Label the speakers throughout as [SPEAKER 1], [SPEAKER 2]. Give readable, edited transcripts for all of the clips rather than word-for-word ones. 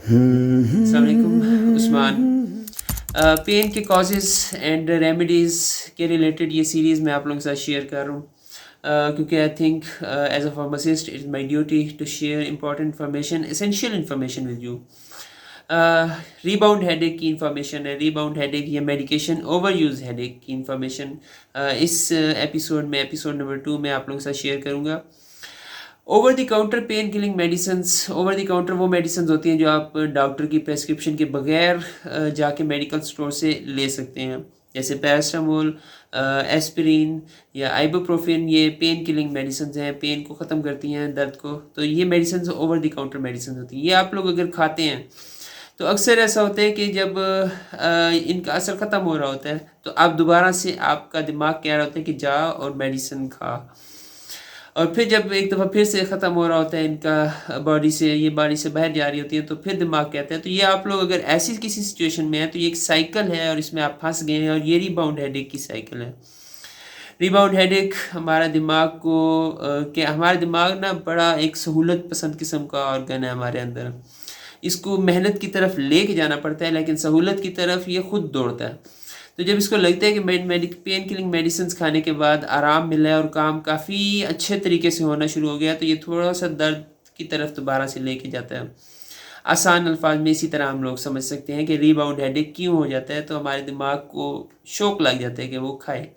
[SPEAKER 1] अस्सलाम वालेकुम उस्मान। पेन के कॉजेज़ एंड रेमेडीज़ के रिलेटेड ये सीरीज़ मैं आप लोगों के साथ शेयर कर रहा हूँ, क्योंकि I think as a pharmacist it is my duty to share important information, essential information with you. Rebound headache की इंफॉर्मेशन है, रीबाउंड हेडेक या मेडिकेशन ओवर यूज़ हेडेक की इंफॉर्मेशन इस एपिसोड में, एपिसोड नंबर 2 में आप लोगों के साथ शेयर करूँगा। Over the counter pain killing medicines, over the counter वो मेडिसिन होती हैं जो आप डॉक्टर की प्रेस्क्रिप्शन के बगैर जाके मेडिकल स्टोर से ले सकते हैं, जैसे पैरास्टामोल, एस्पिरिन या आइबुप्रोफेन। ये पेन किलिंग मेडिसिन हैं, पेन को ख़त्म करती हैं, दर्द को। तो ये medicine over the counter medicine होती हैं। ये आप लोग अगर खाते हैं तो अक्सर ऐसा होता है कि जब इनका असर ख़त्म हो रहा होता है तो आप दोबारा से, आपका दिमाग कह रहा होता है कि जा और मेडिसिन खा, और फिर जब एक दफ़ा फिर से ख़त्म हो रहा होता है, इनका बॉडी से, ये बॉडी से बाहर जा रही होती है, तो फिर दिमाग कहता है। तो ये आप लोग अगर ऐसी किसी सिचुएशन में है तो ये एक साइकिल है और इसमें आप फंस गए हैं, और ये रीबाउंड हेडेक की साइकिल है। रीबाउंड हेडेक हमारा दिमाग को हमारा दिमाग ना बड़ा एक सहूलत पसंद किस्म का ऑर्गन है हमारे अंदर। इसको मेहनत की तरफ लेके जाना पड़ता है, लेकिन सहूलत की तरफ ये खुद दौड़ता है। तो जब इसको लगता है कि पेन किलिंग मेडिसिन खाने के बाद आराम मिला है और काम काफ़ी अच्छे तरीके से होना शुरू हो गया, तो ये थोड़ा सा दर्द की तरफ दोबारा से लेके जाता है। आसान अल्फाज में इसी तरह हम लोग समझ सकते हैं कि रीबाउंड हेडेक क्यों हो जाता है। तो हमारे दिमाग को शौक लग जाता है कि वो खाए।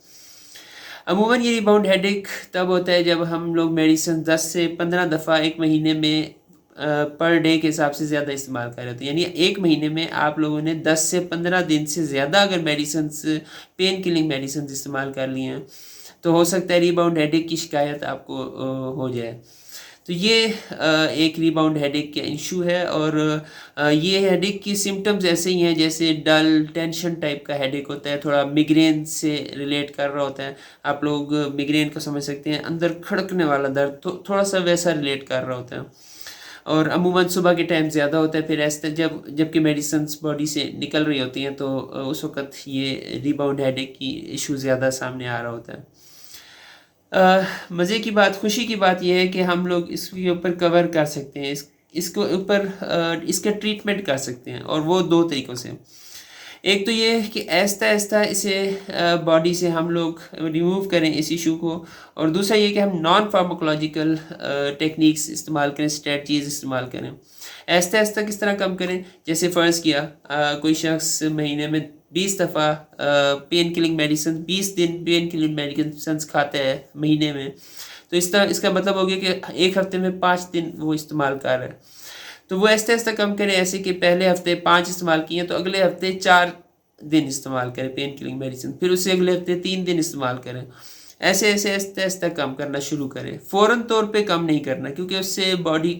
[SPEAKER 1] अमूमन ये रिबाउंड हेडेक तब होता है जब हम लोग मेडिसिन 10 से 15 दफ़ा एक महीने में पर डे के हिसाब से ज़्यादा इस्तेमाल कर रहे होते हैं। यानी एक महीने में आप लोगों ने 10 से 15 दिन से ज़्यादा अगर मेडिसिन, पेन किलिंग मेडिसिन इस्तेमाल कर लिए हैं, तो हो सकता है रिबाउंड हेडेक की शिकायत आपको हो जाए। तो ये एक रिबाउंड हेडेक का इशू है, और ये हेडेक की सिम्टम्स ऐसे ही हैं जैसे डल टेंशन टाइप का हेडेक होता है, थोड़ा मिग्रेन से रिलेट कर रहा होता है। आप लोग मिग्रेन को समझ सकते हैं, अंदर खड़कने वाला दर्द, तो थोड़ा सा वैसा रिलेट कर रहा होता है। और अमूमन सुबह के टाइम ज़्यादा होता है, फिर ऐसे जबकि मेडिसिन्स बॉडी से निकल रही होती हैं, तो उस वक़्त ये रिबाउंड हेडेक की इशू ज़्यादा सामने आ रहा होता है। मज़े की बात, खुशी की बात यह है कि हम लोग इसके ऊपर कवर कर सकते हैं, इसके ऊपर इसका ट्रीटमेंट कर सकते हैं, और वो 2 तरीक़ों से। एक तो ये है कि आहिस्ता-आहिस्ता इसे बॉडी से हम लोग रिमूव करें इस इशू को, और दूसरा ये कि हम नॉन फार्माकोलॉजिकल टेक्निक्स इस्तेमाल करें, स्ट्रेटजीज़ इस्तेमाल करें। आहिस्ता-आहिस्ता किस तरह कम करें? जैसे फ़र्ज़ किया कोई शख़्स महीने में 20 दफ़ा पेन किलिंग मेडिसिन, 20 दिन पेन किलिंग मेडिसिन्स खाता है महीने में, तो इसका मतलब हो गया कि 1 हफ़्ते में 5 दिन वो इस्तेमाल कर रहा है। तो वो आहिस्ता-आहिस्ता कम करें, ऐसे कि पहले हफ़्ते 5 इस्तेमाल किए तो अगले हफ़्ते 4 दिन इस्तेमाल करें पेन किलिंग मेडिसिन, फिर उससे अगले हफ़्ते 3 दिन इस्तेमाल करें। ऐसे-ऐसे आहिस्ता-आहिस्ता कम करना शुरू करें। फ़ौरन तौर पे कम नहीं करना, क्योंकि उससे बॉडी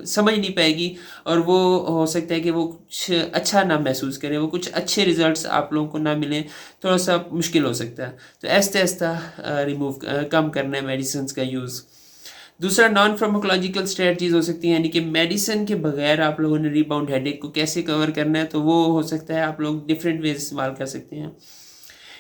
[SPEAKER 1] समझ नहीं पाएगी, और वो हो सकता है कि वो कुछ अच्छा ना महसूस करे, वो कुछ अच्छे रिज़ल्ट्स आप लोगों को ना मिलें, थोड़ा-सा मुश्किल हो सकता है। तो आहिस्ता-आहिस्ता कम करना है मेडिसिन्स का यूज़। दूसरा नॉन फार्माकोलॉजिकल स्ट्रेटजीज़ हो सकती हैं, यानी कि मेडिसिन के बगैर आप लोगों ने रिबाउंड हेडेक को कैसे कवर करना है, तो वो हो सकता है आप लोग डिफरेंट वेज़ इस्तेमाल कर सकते हैं।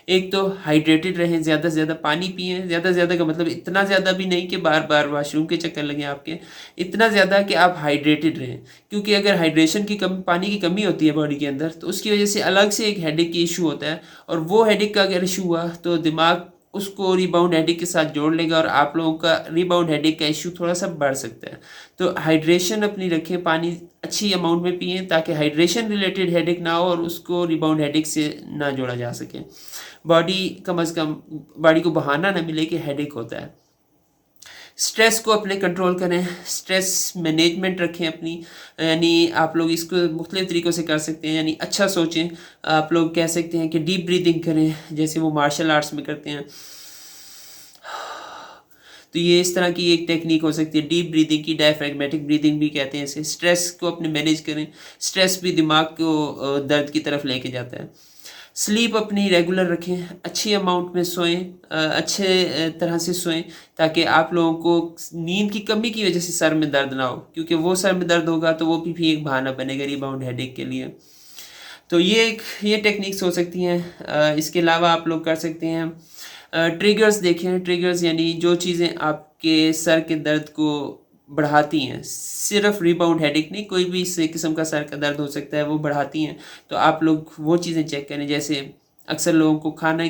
[SPEAKER 1] एक तो हाइड्रेटेड रहें, ज़्यादा से ज़्यादा पानी पिएँ। ज़्यादा से ज़्यादा का मतलब इतना ज़्यादा भी नहीं कि बार-बार वॉशरूम के चक्कर लगें आपके, इतना ज़्यादा कि आप हाइड्रेटेड रहें। क्योंकि अगर हाइड्रेशन की कमी, पानी की कमी होती है बॉडी के अंदर, तो उसकी वजह से अलग से एक हेडेक की इशू होता है, और वो हेडेक का अगर इशू हुआ तो दिमाग उसको रिबाउंड हेडेक के साथ जोड़ लेगा, और आप लोगों का रिबाउंड हेडेक का इशू थोड़ा-सा बढ़ सकता है। तो हाइड्रेशन अपनी रखें, पानी अच्छी अमाउंट में पिएँ, ताकि हाइड्रेशन रिलेटेड हेडेक ना हो और उसको रिबाउंड हेडेक से ना जोड़ा जा सके। बॉडी कम से कम, बॉडी को बहाना ना मिले कि हेडेक होता है। स्ट्रेस को अपने कंट्रोल करें, स्ट्रेस मैनेजमेंट रखें अपनी, यानी आप लोग इसको मुख्तलिफ़ तरीक़ों से कर सकते हैं। यानी अच्छा सोचें, आप लोग कह सकते हैं कि डीप ब्रीथिंग करें, जैसे वो मार्शल आर्ट्स में करते हैं। तो ये इस तरह की एक टेक्निक हो सकती है डीप ब्रीदिंग की, डायफ्रैग्मेटिक ब्रीदिंग भी कहते हैं इसे। स्ट्रेस को अपने मैनेज करें, स्ट्रेस भी दिमाग को दर्द की तरफ लेके जाता है। स्लीप अपनी रेगुलर रखें, अच्छी अमाउंट में सोएं, अच्छे तरह से सोएं, ताकि आप लोगों को नींद की कमी की वजह से सर में दर्द ना हो, क्योंकि वो सर में दर्द होगा तो वो भी एक बहाना बनेगा रिबाउंड हेडेक के लिए। तो ये टेक्निक्स हो सकती हैं। इसके अलावा आप लोग कर सकते हैं ट्रिगर्स देखें। ट्रिगर्स यानी जो चीज़ें आपके सर के दर्द को बढ़ाती हैं, सिर्फ रिबाउंड हेडेक नहीं, कोई भी इस किस्म का सर का दर्द हो सकता है, वो बढ़ाती हैं। तो आप लोग वो चीज़ें चेक करें। जैसे अक्सर लोगों को खाना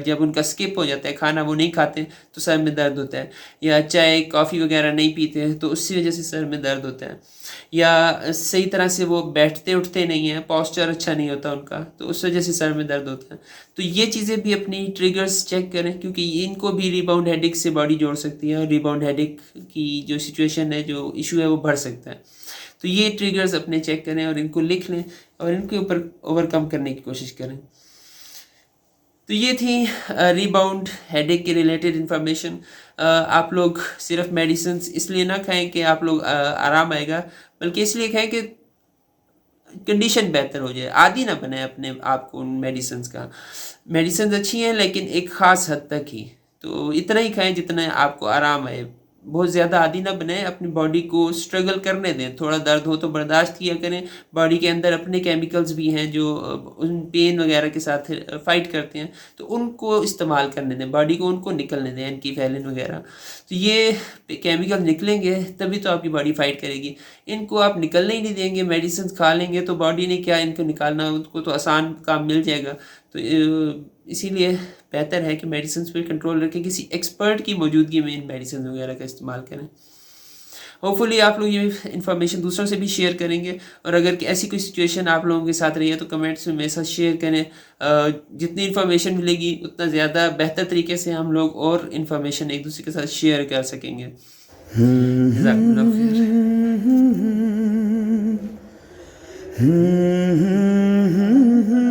[SPEAKER 1] जब उनका स्किप हो जाता है, खाना वो नहीं खाते तो सर में दर्द होता है, या चाय कॉफ़ी वगैरह नहीं पीते हैं तो उसकी वजह से सर में दर्द होता है, या सही तरह से वो बैठते उठते नहीं हैं, पॉस्चर अच्छा नहीं होता उनका, तो उस वजह से सर में दर्द होता है। तो ये चीज़ें भी अपनी ट्रिगर्स चेक करें, क्योंकि इनको भी रिबाउंड हेडेक से बॉडी जोड़ सकती है, और रिबाउंड हेडेक की जो सिचुएशन है, जो इशू है, वो बढ़ सकता है। तो ये ट्रिगर्स अपने चेक करें और इनको लिख लें और इनके ऊपर ओवरकम करने की कोशिश करें। तो ये थी रिबाउंड हेडेक के रिलेटेड इन्फॉर्मेशन। आप लोग सिर्फ मेडिसिन इसलिए ना खाएं कि आप लोग आराम आएगा, बल्कि इसलिए खाएं कि कंडीशन बेहतर हो जाए। आदी ना बनाए अपने आप को उन मेडिसिन का। मेडिसिन अच्छी हैं लेकिन एक ख़ास हद तक ही, तो इतना ही खाएं जितना आपको आराम आए। बहुत ज़्यादा आदी ना बनाएं, अपनी बॉडी को स्ट्रगल करने दें, थोड़ा दर्द हो तो बर्दाश्त किया करें। बॉडी के अंदर अपने केमिकल्स भी हैं जो उन पेन वगैरह के साथ फाइट करते हैं, तो उनको इस्तेमाल करने दें, बॉडी को उनको निकलने दें, एंटीफेलिन वगैरह। तो ये केमिकल निकलेंगे तभी तो आपकी बॉडी फाइट करेगी। इनको आप निकलने ही नहीं देंगे, मेडिसिन खा लेंगे तो बॉडी ने क्या इनको निकालना, उनको तो आसान काम मिल जाएगा। तो इसीलिए बेहतर है कि मेडिसिन पे कंट्रोल रखें, किसी एक्सपर्ट की मौजूदगी में इन मेडिसिन वगैरह का इस्तेमाल करें। होपफुली आप लोग ये इन्फॉर्मेशन दूसरों से भी शेयर करेंगे, और अगर ऐसी कोई सिचुएशन आप लोगों के साथ रही है तो कमेंट्स में मेरे साथ शेयर करें। जितनी इन्फॉर्मेशन मिलेगी उतना ज़्यादा बेहतर तरीके से हम लोग और इन्फॉर्मेशन एक दूसरे के साथ शेयर कर सकेंगे। जज़ाकुमुल्लाह खैर।